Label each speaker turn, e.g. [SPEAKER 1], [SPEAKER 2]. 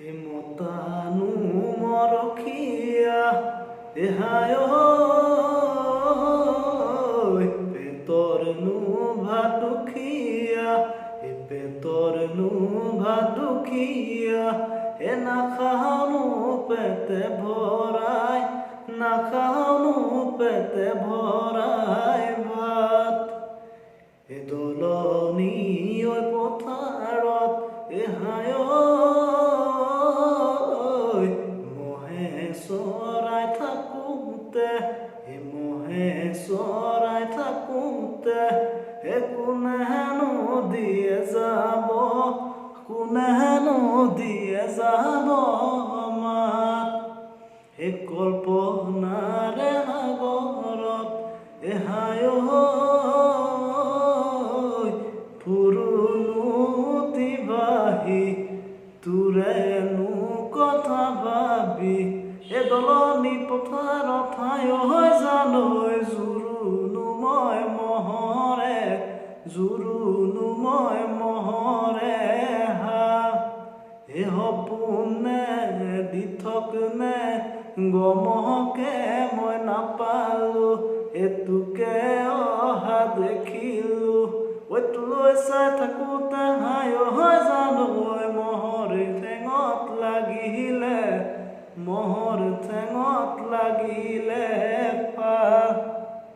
[SPEAKER 1] মতানো মৰখীয়া এহায় পেটৰনো ভাতুখীয়া পেটৰনো ভাতুখীয়া নাখাওনো পেটে ভৰাই নাখাওনো পেটে ভৰাই ভাত দলনি পথাৰত এহায় মহে চৰাই থাকোঁতে চৰাই থাকোঁতে কোনেনো দিয়ে যাব কোনেনো দিয়ে যাব মাত কল্পনাৰে সাগৰত এহায় ফুৰুনো তিবাহী তোৰেনো কথা ভাবি দলনি পথাৰত ঠাই হৈ জানৈ জোৰোনো মই মহৰে সপোনে দি থকনে গমকে মই নাপালো এটোকে অহা দেখিলো তোলৈ চাই থাকোঁতে